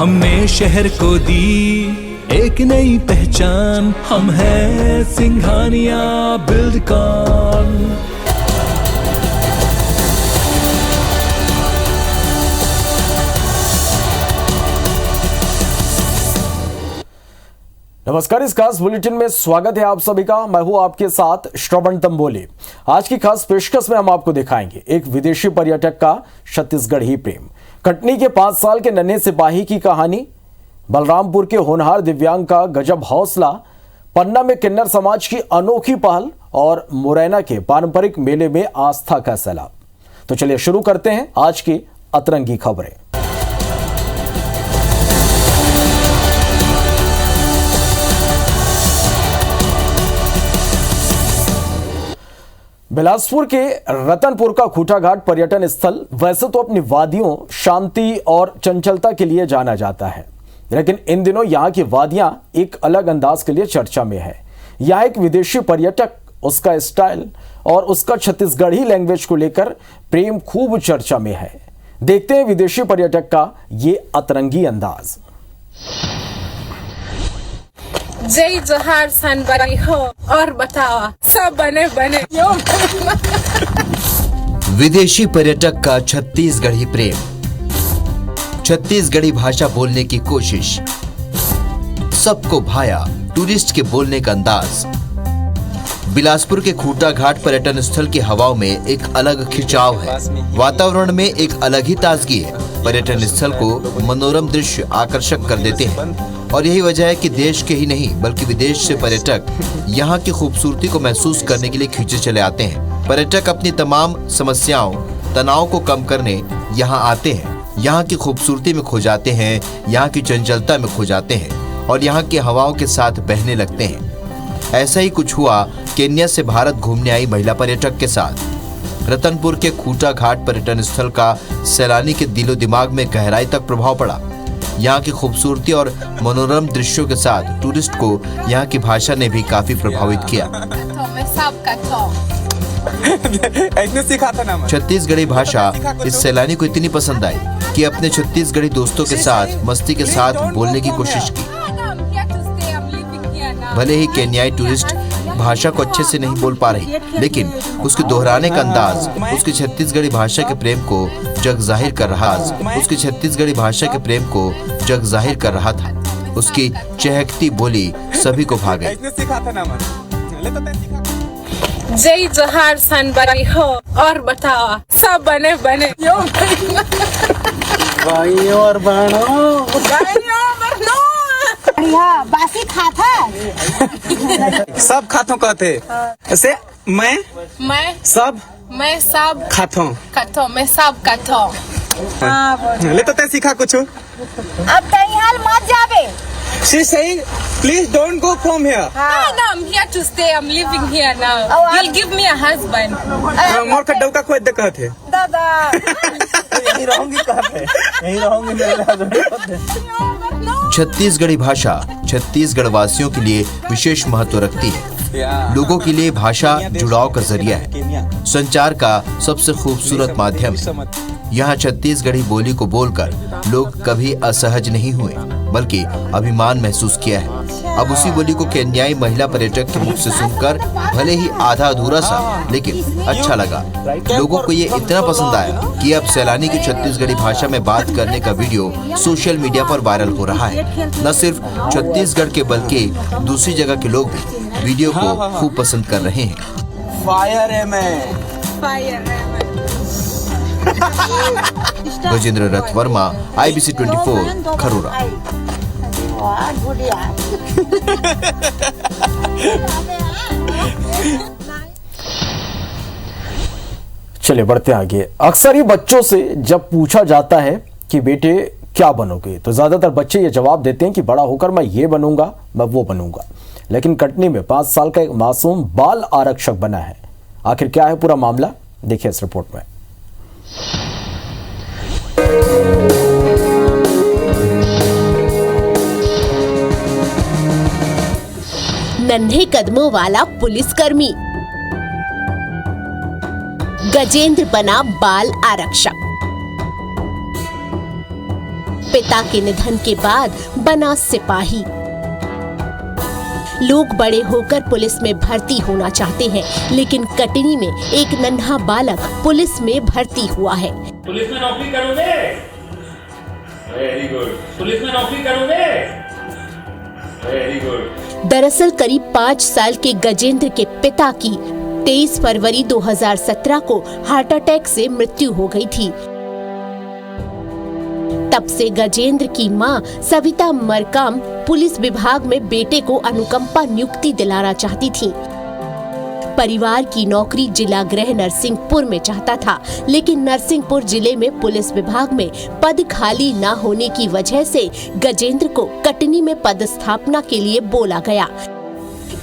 हमने शहर को दी एक नई पहचान, हम हैं सिंघानिया बिल्डकॉन। नमस्कार, इस खास बुलेटिन में स्वागत है आप सभी का। मैं हूं आपके साथ श्रवण तंबोली। आज की खास पेशकश में हम आपको दिखाएंगे एक विदेशी पर्यटक का छत्तीसगढ़ी प्रेम, कटनी के 5 साल के नन्हे सिपाही की कहानी, बलरामपुर के होनहार दिव्यांग का गजब हौसला, पन्ना में किन्नर समाज की अनोखी पहल और मुरैना के पारंपरिक मेले में आस्था का सैलाब। तो चलिए शुरू करते हैं आज की अतरंगी खबरें। बिलासपुर के रतनपुर का खूटा घाट पर्यटन स्थल वैसे तो अपनी वादियों, शांति और चंचलता के लिए जाना जाता है, लेकिन इन दिनों यहाँ की वादियां एक अलग अंदाज के लिए चर्चा में है। यहाँ एक विदेशी पर्यटक, उसका स्टाइल और उसका छत्तीसगढ़ी लैंग्वेज को लेकर प्रेम खूब चर्चा में है। देखते हैं विदेशी पर्यटक का ये अतरंगी अंदाज। जय जोहार सनबरी हो और बताओ सब बने बने। विदेशी पर्यटक का छत्तीसगढ़ी प्रेम, छत्तीसगढ़ी भाषा बोलने की कोशिश, सबको भाया टूरिस्ट के बोलने का अंदाज। बिलासपुर के खूटा घाट पर्यटन स्थल की हवाओं में एक अलग खिंचाव है, वातावरण में एक अलग ही ताजगी है। पर्यटन स्थल को मनोरम दृश्य आकर्षक कर देते हैं और यही वजह है कि देश के ही नहीं बल्कि विदेश से पर्यटक यहाँ की खूबसूरती को महसूस करने के लिए खींचे चले आते हैं। पर्यटक अपनी तमाम समस्याओं, तनाव को कम करने यहाँ आते हैं, यहाँ की खूबसूरती में खो जाते हैं, यहाँ की चंचलता में खो जाते हैं और यहाँ की हवाओं के साथ बहने लगते हैं। ऐसा ही कुछ हुआ केन्या से भारत घूमने आई महिला पर्यटक के साथ। रतनपुर के खूटा घाट पर्यटन स्थल का सैलानी के दिलो दिमाग में गहराई तक प्रभाव पड़ा। यहाँ की खूबसूरती और मनोरम दृश्यों के साथ टूरिस्ट को यहाँ की भाषा ने भी काफी प्रभावित किया। छत्तीसगढ़ी भाषा इस सैलानी को इतनी पसंद आई कि अपने छत्तीसगढ़ी दोस्तों के साथ मस्ती के साथ बोलने की कोशिश की। भले ही केन्याई टूरिस्ट भाषा को अच्छे से नहीं बोल पा रही, लेकिन उसके दोहराने का अंदाज उसकी छत्तीसगढ़ी भाषा के प्रेम को जग जाहिर कर रहा उसकी छत्तीसगढ़ी भाषा के प्रेम को जग जाहिर कर रहा था। उसकी चहकती बोली सभी को भा गई। जय जोहार सनबरी हो और बताओ सब बने बने। भाइयों और बहनों, बासी खाता सब खातों कहते ऐसे मैं सब खातों मैं सब खातों। ले तो सीखा कुछ। अब कहीं हाल मत जावे। She's saying, please don't go from here. No, I'm here to stay. I'm living here now. You'll give me a husband. मोर का डौका खोद दे कहते दादा यही रहूंगी मेरे हस्बैंड। छत्तीसगढ़ी भाषा छत्तीसगढ़ वासियों के लिए विशेष महत्व रखती है। लोगों के लिए भाषा जुड़ाव का जरिया है, संचार का सबसे खूबसूरत माध्यम है। यहाँ छत्तीसगढ़ी बोली को बोलकर लोग कभी असहज नहीं हुए बल्कि अभिमान महसूस किया है। अब उसी बोली को केन्याई महिला पर्यटक के मुख से सुनकर भले ही आधा अधूरा सा लेकिन अच्छा लगा। लोगों को ये इतना पसंद आया कि अब सैलानी की छत्तीसगढ़ी भाषा में बात करने का वीडियो सोशल मीडिया पर वायरल हो रहा है। न सिर्फ छत्तीसगढ़ के बल्कि दूसरी जगह के लोग भी वीडियो को खूब पसंद कर रहे हैं। फायर है मैं। गजेंद्र रथ वर्मा, IBC 24, खरोरा। चलिए बढ़ते आगे। अक्सर ही बच्चों से जब पूछा जाता है कि बेटे क्या बनोगे, तो ज्यादातर बच्चे ये जवाब देते हैं कि बड़ा होकर मैं ये बनूंगा, मैं वो बनूंगा। लेकिन कटनी में 5 साल का एक मासूम बाल आरक्षक बना है। आखिर क्या है पूरा मामला, देखिए इस रिपोर्ट में। नन्हे कदमों वाला पुलिसकर्मी गजेंद्र बना बाल आरक्षक। पिता के निधन के बाद बना सिपाही। लोग बड़े होकर पुलिस में भर्ती होना चाहते हैं, लेकिन कटनी में एक नन्हा बालक पुलिस में भर्ती हुआ है। पुलिस में नौकरी करोगे? Very good. पुलिस में नौकरी करोगे? Very good. दरअसल करीब 5 साल के गजेंद्र के पिता की 23 फरवरी 2017 को हार्ट अटैक से मृत्यु हो गई थी। तब से गजेंद्र की मां सविता मरकाम पुलिस विभाग में बेटे को अनुकंपा नियुक्ति दिलाना चाहती थी। परिवार की नौकरी जिला गृह नरसिंहपुर में चाहता था, लेकिन नरसिंहपुर जिले में पुलिस विभाग में पद खाली न होने की वजह से गजेंद्र को कटनी में पदस्थापना के लिए बोला गया।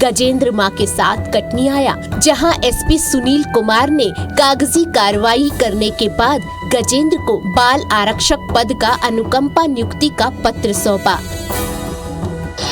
गजेंद्र मां के साथ कटनी आया, जहां एसपी सुनील कुमार ने कागजी कार्रवाई करने के बाद गजेंद्र को बाल आरक्षक पद का अनुकंपा नियुक्ति का पत्र सौंपा।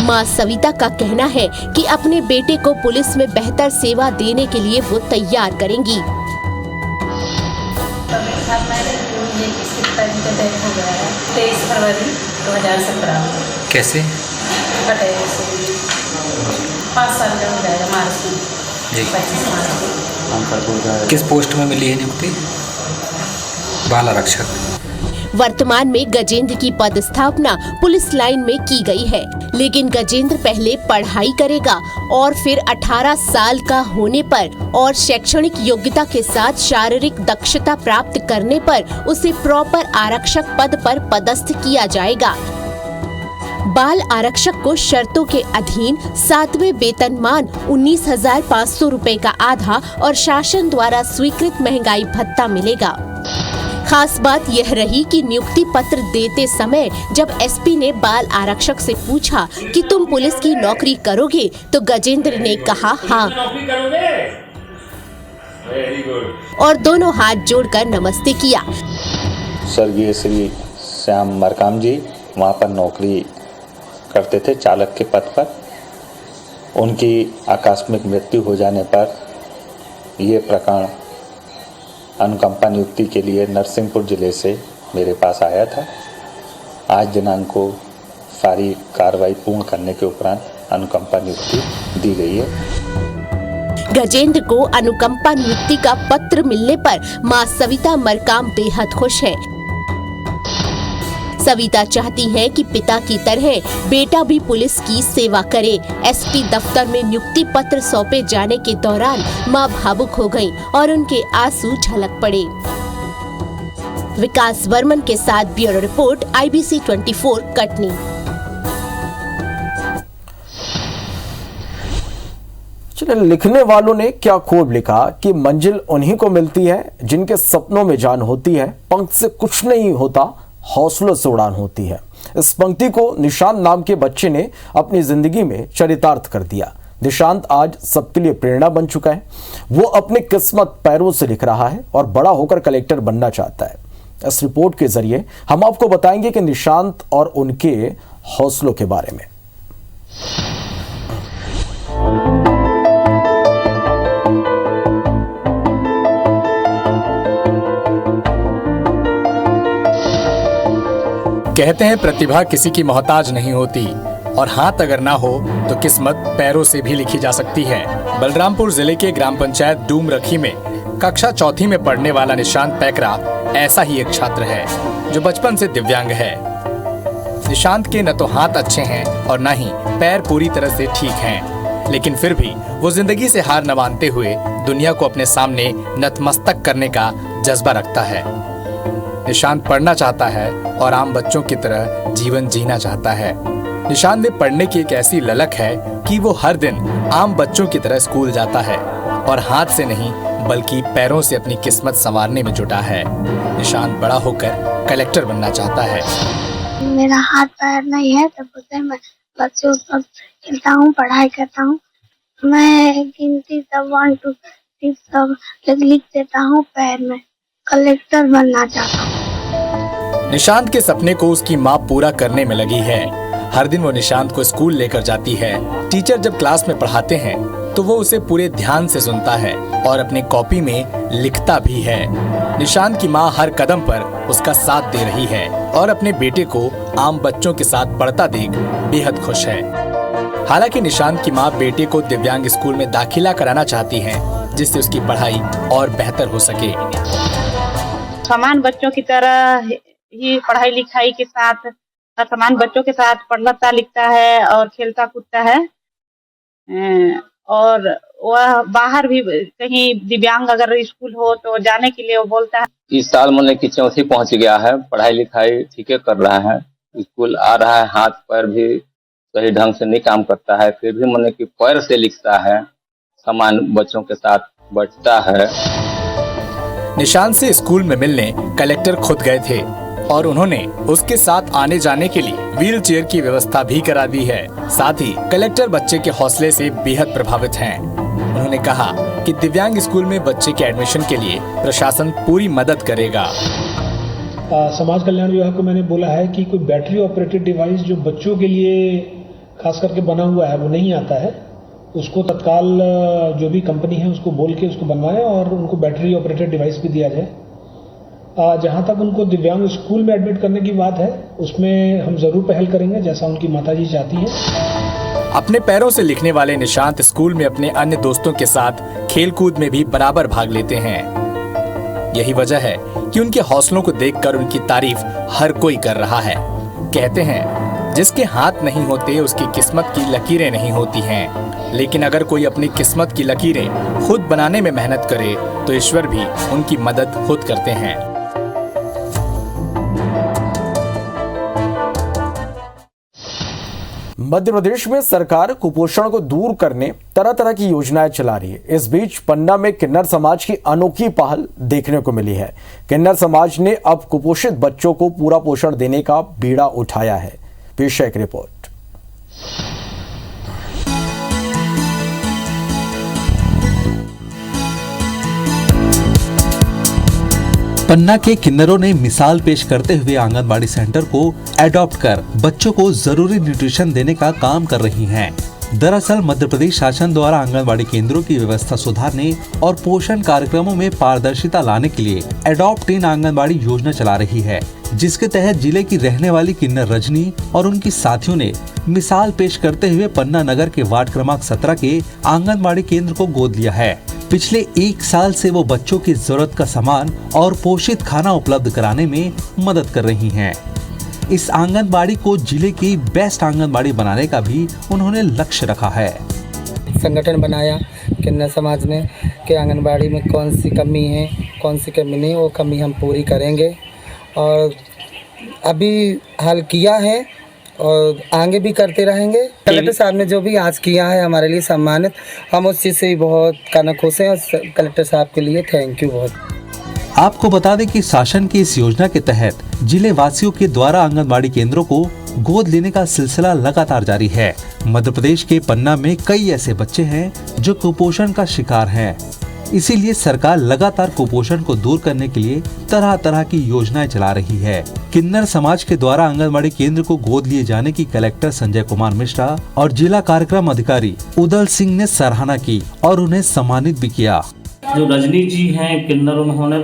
मां सविता का कहना है कि अपने बेटे को पुलिस में बेहतर सेवा देने के लिए वो तैयार करेंगी। 23 फरवरी 2017। कैसे? 5 साल का हो जाएगा मार्च में। 25 मार्च। किस पोस्ट में मिली है नियुक्ति? बाल आरक्षक। वर्तमान में गजेंद्र की पदस्थापना पुलिस लाइन में की गई है, लेकिन गजेंद्र पहले पढ़ाई करेगा और फिर 18 साल का होने पर और शैक्षणिक योग्यता के साथ शारीरिक दक्षता प्राप्त करने पर उसे प्रॉपर आरक्षक पद पर पदस्थ किया जाएगा। बाल आरक्षक को शर्तों के अधीन 7वें वेतनमान 19,500 रुपए का आधा और शासन द्वारा स्वीकृत महंगाई भत्ता मिलेगा। खास बात यह रही कि नियुक्ति पत्र देते समय जब एसपी ने बाल आरक्षक से पूछा कि तुम पुलिस की नौकरी करोगे, तो गजेंद्र ने कहा हाँ। नौकरी करोगे? Very good. और दोनों हाथ जोड़कर नमस्ते किया। स्वर्गीय श्री श्याम मरकाम जी वहाँ पर नौकरी करते थे चालक के पद पर। उनकी आकस्मिक मृत्यु हो जाने पर ये प्रकरण अनुकंपा नियुक्ति के लिए नरसिंहपुर जिले से मेरे पास आया था। आज दिनांक को सारी कार्रवाई पूर्ण करने के उपरांत अनुकंपा नियुक्ति दी गई है। गजेंद्र को अनुकंपा नियुक्ति का पत्र मिलने पर मां सविता मरकाम बेहद खुश है। सविता चाहती है कि पिता की तरह बेटा भी पुलिस की सेवा करे। एसपी दफ्तर में नियुक्ति पत्र सौंपे जाने के दौरान मां भावुक हो गईं और उनके आंसू झलक पड़े। विकास वर्मन के साथ ब्यूरो रिपोर्ट IBC 24 कटनी। चलिए, लिखने वालों ने क्या खूब लिखा कि मंजिल उन्हीं को मिलती है जिनके सपनों में जान होती है, पंख से कुछ नहीं होता, हौसलों से उड़ान होती है। इस पंक्ति को निशांत नाम के बच्चे ने अपनी जिंदगी में चरितार्थ कर दिया। निशांत आज सबके लिए प्रेरणा बन चुका है। वो अपनी किस्मत पैरों से लिख रहा है और बड़ा होकर कलेक्टर बनना चाहता है। इस रिपोर्ट के जरिए हम आपको बताएंगे कि निशांत और उनके हौसलों के बारे में। कहते हैं प्रतिभा किसी की मोहताज नहीं होती और हाथ अगर ना हो तो किस्मत पैरों से भी लिखी जा सकती है। बलरामपुर जिले के ग्राम पंचायत डूम रखी में कक्षा 4वीं में पढ़ने वाला निशांत पैकरा ऐसा ही एक छात्र है जो बचपन से दिव्यांग है। निशांत के न तो हाथ अच्छे हैं और न ही पैर पूरी तरह से ठीक हैं, लेकिन फिर भी वो जिंदगी से हार न मानते हुए दुनिया को अपने सामने नतमस्तक करने का जज्बा रखता है। निशांत पढ़ना चाहता है और आम बच्चों की तरह जीवन जीना चाहता है। निशांत में पढ़ने की एक ऐसी ललक है कि वो हर दिन आम बच्चों की तरह स्कूल जाता है और हाथ से नहीं बल्कि पैरों से अपनी किस्मत संवारने में जुटा है। निशांत बड़ा होकर कलेक्टर बनना चाहता है। मेरा हाथ पैर नहीं है तब होते मैं बच्चों सब खेलता हूँ, पढ़ाई करता हूँ। मैं गिनती सब 1 to 6 सब लिख देता हूँ। पैर में कलेक्टर बनना चाहता हूँ। निशांत के सपने को उसकी माँ पूरा करने में लगी है। हर दिन वो निशांत को स्कूल लेकर जाती है। टीचर जब क्लास में पढ़ाते हैं तो वो उसे पूरे ध्यान से सुनता है और अपने कॉपी में लिखता भी है। निशांत की माँ हर कदम पर उसका साथ दे रही है। और अपने बेटे को आम बच्चों के साथ पढ़ता देख बेहद खुश है। हालांकि निशांत की मां बेटे को दिव्यांग स्कूल में दाखिला कराना चाहती हैं, जिससे उसकी पढ़ाई और बेहतर हो सके। समान बच्चों की तरह ही पढ़ाई लिखाई के साथ समान बच्चों के साथ पढ़ता लिखता है और खेलता कूदता है। और वह बाहर भी कहीं दिव्यांग अगर स्कूल हो तो जाने के लिए वो बोलता है। इस साल मैंने की चौथी पहुंच गया है, पढ़ाई लिखाई ठीक है कर रहा है, स्कूल आ रहा है, हाथ पैर भी सही ढंग से नहीं काम करता है, फिर भी मैंने की पैर से लिखता है, समान बच्चों के साथ बैठता है। निशांत से स्कूल में मिलने कलेक्टर खुद गए थे और उन्होंने उसके साथ आने जाने के लिए व्हील चेयर की व्यवस्था भी करा दी है। साथ ही कलेक्टर बच्चे के हौसले से बेहद प्रभावित हैं। उन्होंने कहा कि दिव्यांग स्कूल में बच्चे के एडमिशन के लिए प्रशासन पूरी मदद करेगा। समाज कल्याण विभाग को मैंने बोला है कि कोई बैटरी ऑपरेटेड डिवाइस जो बच्चों के लिए खास करके बना हुआ है वो नहीं आता है, उसको तत्काल जो भी कंपनी है उसको बोल के उसको बनवाएं और उनको बैटरी ऑपरेटेड डिवाइस भी दिया जाए। जहाँ तक उनको दिव्यांग स्कूल में एडमिट करने की बात है, उसमें हम जरूर पहल करेंगे जैसा उनकी माताजी चाहती हैं। अपने पैरों से लिखने वाले निशांत स्कूल में अपने अन्य दोस्तों के साथ खेलकूद में भी बराबर भाग लेते हैं। यही वजह है कि उनके हौसलों को देखकर उनकी तारीफ हर कोई कर रहा है। कहते हैं जिसके हाथ नहीं होते उसकी किस्मत की लकीरें नहीं होती हैं, लेकिन अगर कोई अपनी किस्मत की लकीरें खुद बनाने में मेहनत करे तो ईश्वर भी उनकी मदद खुद करते हैं। मध्य प्रदेश में सरकार कुपोषण को दूर करने तरह तरह की योजनाएं चला रही है। इस बीच पन्ना में किन्नर समाज की अनोखी पहल देखने को मिली है। किन्नर समाज ने अब कुपोषित बच्चों को पूरा पोषण देने का बीड़ा उठाया है। पेश है एक रिपोर्ट। पन्ना के किन्नरों ने मिसाल पेश करते हुए आंगनबाड़ी सेंटर को एडॉप्ट कर बच्चों को जरूरी न्यूट्रिशन देने का काम कर रही हैं। दरअसल मध्य प्रदेश शासन द्वारा आंगनबाड़ी केंद्रों की व्यवस्था सुधारने और पोषण कार्यक्रमों में पारदर्शिता लाने के लिए एडॉप्ट इन आंगनबाड़ी योजना चला रही है, जिसके तहत जिले की रहने वाली किन्नर रजनी और उनकी साथियों ने मिसाल पेश करते हुए पन्ना नगर के वार्ड क्रमांक 17 के आंगनबाड़ी केंद्र को गोद लिया है। पिछले 1 साल से वो बच्चों की जरूरत का सामान और पोषित खाना उपलब्ध कराने में मदद कर रही हैं। इस आंगनबाड़ी को जिले की बेस्ट आंगनबाड़ी बनाने का भी उन्होंने लक्ष्य रखा है। संगठन बनाया किन्नर समाज ने कि आंगनबाड़ी में कौन सी कमी है, कौन सी कमी नहीं, वो कमी हम पूरी करेंगे और अभी हल किया है और आगे भी करते रहेंगे। कलेक्टर साहब ने जो भी आज किया है हमारे लिए सम्मानित, हम उस चीज़ से भी बहुत काना खुश हैं और कलेक्टर साहब के लिए थैंक यू बहुत। आपको बता दें कि शासन की इस योजना के तहत जिले वासियों के द्वारा आंगनबाड़ी केंद्रों को गोद लेने का सिलसिला लगातार जारी है। मध्य प्रदेश के पन्ना में कई ऐसे बच्चे हैं जो कुपोषण का शिकार हैं। इसीलिए सरकार लगातार कुपोषण को दूर करने के लिए तरह तरह की योजनाएं चला रही है। किन्नर समाज के द्वारा आंगनबाड़ी केंद्र को गोद लिए जाने की कलेक्टर संजय कुमार मिश्रा और जिला कार्यक्रम अधिकारी उदल सिंह ने सराहना की और उन्हें सम्मानित भी किया। जो रजनी जी हैं किन्नर, उन्होंने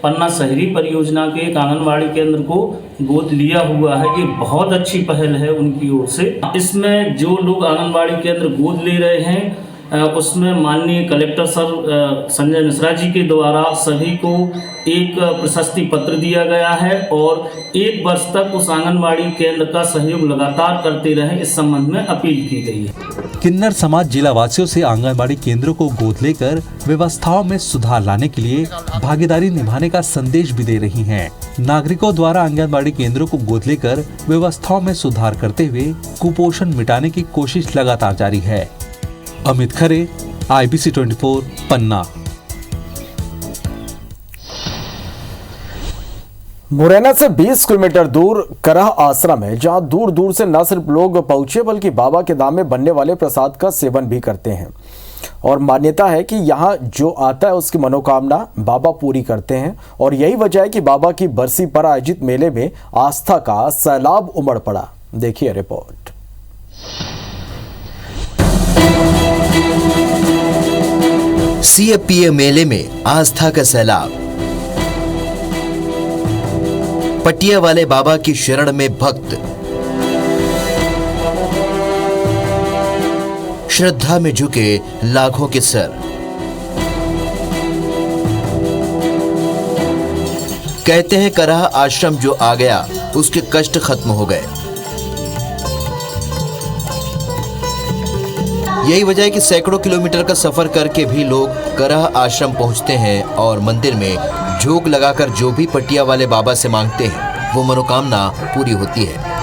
पन्ना शहरी परियोजना के एक आंगनबाड़ी केंद्र को गोद लिया हुआ है। ये बहुत अच्छी पहल है उनकी ओर से। इसमें जो लोग आंगनबाड़ी केंद्र गोद ले रहे हैं उसमें माननीय कलेक्टर सर संजय मिश्रा जी के द्वारा सभी को एक प्रशस्ति पत्र दिया गया है और 1 वर्ष तक उस आंगनबाड़ी केंद्र का सहयोग लगातार करते रहे, इस संबंध में अपील की गई है। किन्नर समाज जिला वासियों से आंगनबाड़ी केंद्रों को गोद लेकर व्यवस्थाओं में सुधार लाने के लिए भागीदारी निभाने का संदेश भी दे रही हैं। नागरिकों द्वारा आंगनबाड़ी केंद्रों को गोद लेकर व्यवस्थाओं में सुधार करते हुए कुपोषण मिटाने की कोशिश लगातार जारी है। अमित खरे, IBC 24 पन्ना। मुरैना से 20 किलोमीटर दूर करह आश्रम है, जहां दूर दूर से न सिर्फ लोग पहुंचे बल्कि बाबा के धाम में बनने वाले प्रसाद का सेवन भी करते हैं। और मान्यता है कि यहां जो आता है उसकी मनोकामना बाबा पूरी करते हैं और यही वजह है कि बाबा की बरसी पर आयोजित मेले में आस्था का सैलाब उमड़ पड़ा। देखिए रिपोर्ट। CFPA मेले में आस्था का सैलाब। पटिया वाले बाबा की शरण में भक्त श्रद्धा में झुके लाखों के सर। कहते हैं कराह आश्रम जो आ गया उसके कष्ट खत्म हो गए। यही वजह है कि सैकड़ों किलोमीटर का सफर करके भी लोग कराह आश्रम पहुंचते हैं और मंदिर में झोंक लगाकर जो भी पटिया वाले बाबा से मांगते हैं वो मनोकामना पूरी होती है।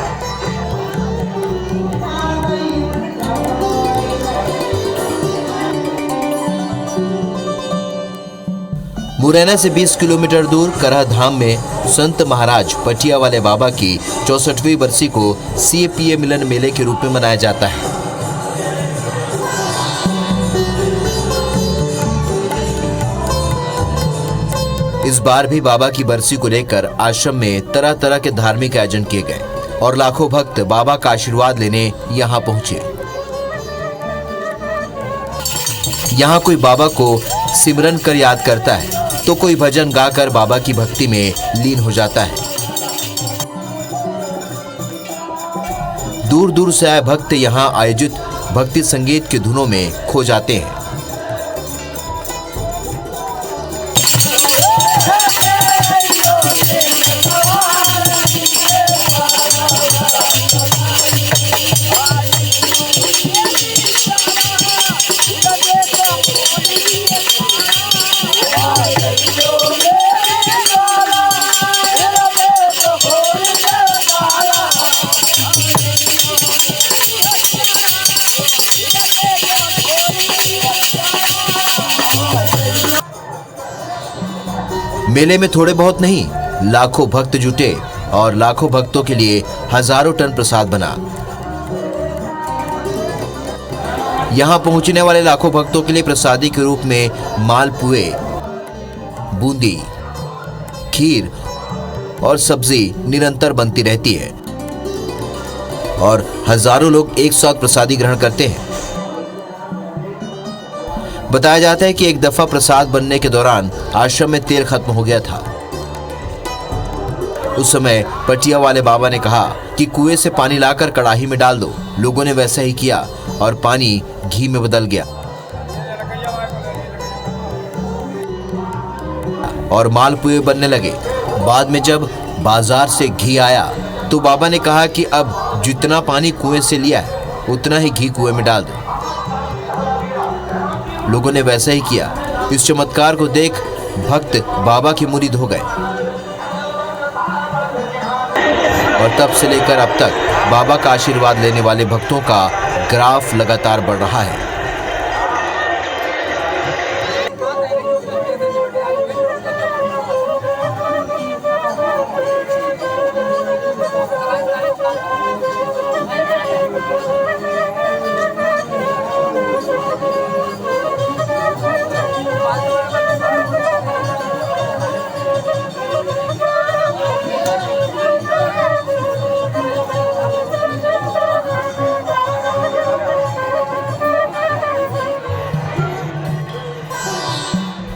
मुरैना से 20 किलोमीटर दूर कराह धाम में संत महाराज पटिया वाले बाबा की 64वीं बरसी को CAPA मिलन मेले के रूप में मनाया जाता है। इस बार भी बाबा की बरसी को लेकर आश्रम में तरह तरह के धार्मिक आयोजन किए गए और लाखों भक्त बाबा का आशीर्वाद लेने यहाँ पहुंचे। यहाँ कोई बाबा को सिमरन कर याद करता है तो कोई भजन गाकर बाबा की भक्ति में लीन हो जाता है। दूर दूर से आए भक्त यहाँ आयोजित भक्ति संगीत के धुनों में खो जाते हैं। मेले में थोड़े बहुत नहीं लाखों भक्त जुटे और लाखों भक्तों के लिए हजारों टन प्रसाद बना। यहां पहुंचने वाले लाखों भक्तों के लिए प्रसादी के रूप में मालपुए, बूंदी, खीर और सब्जी निरंतर बनती रहती है और हजारों लोग एक साथ प्रसादी ग्रहण करते हैं। बताया जाता है कि एक दफा प्रसाद बनने के दौरान आश्रम में तेल खत्म हो गया था। उस समय पटिया वाले बाबा ने कहा कि कुएं से पानी लाकर कड़ाही में डाल दो। लोगों ने वैसा ही किया और पानी घी में बदल गया और मालपुए बनने लगे। बाद में जब बाजार से घी आया तो बाबा ने कहा कि अब जितना पानी कुएं से लिया है उतना ही घी कुएं में डाल दो। लोगों ने वैसा ही किया। इस चमत्कार को देख भक्त बाबा के मुरीद हो गए और तब से लेकर अब तक बाबा का आशीर्वाद लेने वाले भक्तों का ग्राफ लगातार बढ़ रहा है।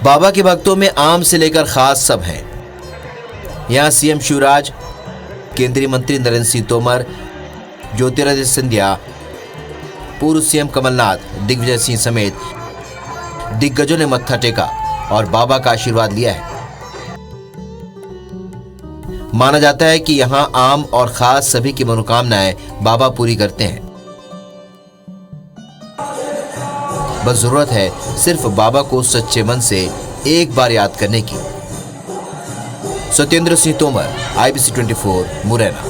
बाबा के भक्तों में आम से लेकर खास सब हैं। यहाँ CM शिवराज, केंद्रीय मंत्री नरेंद्र सिंह तोमर, ज्योतिरादित्य सिंधिया, पूर्व CM कमलनाथ, दिग्विजय सिंह समेत दिग्गजों ने मत्था टेका और बाबा का आशीर्वाद लिया है। माना जाता है कि यहाँ आम और खास सभी की मनोकामनाएं बाबा पूरी करते हैं। बस जरूरत है सिर्फ बाबा को सच्चे मन से एक बार याद करने की। सत्येंद्र सिंह तोमर, IBC 24, मुरैना।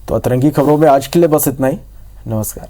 तो अतरंगी खबरों में आज के लिए बस इतना ही। नमस्कार।